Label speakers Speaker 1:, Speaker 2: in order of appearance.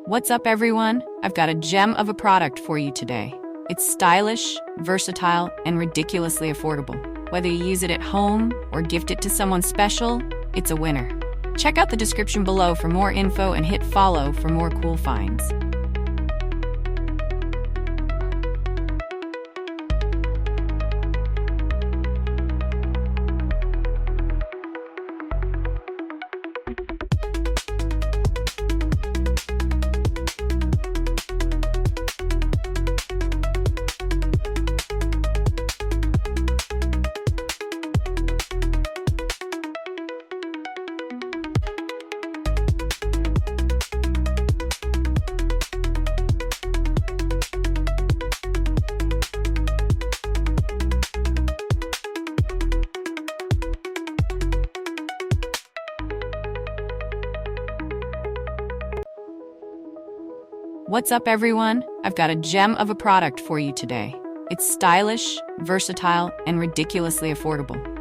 Speaker 1: What's up, everyone? I've got a gem of a product for you today. It's stylish, versatile, and ridiculously affordable. Whether you use it at home or gift it to someone special, it's a winner. Check out the description below for more info and hit follow for more cool finds. What's up, everyone? I've got a gem of a product for you today. It's stylish, versatile, and ridiculously affordable.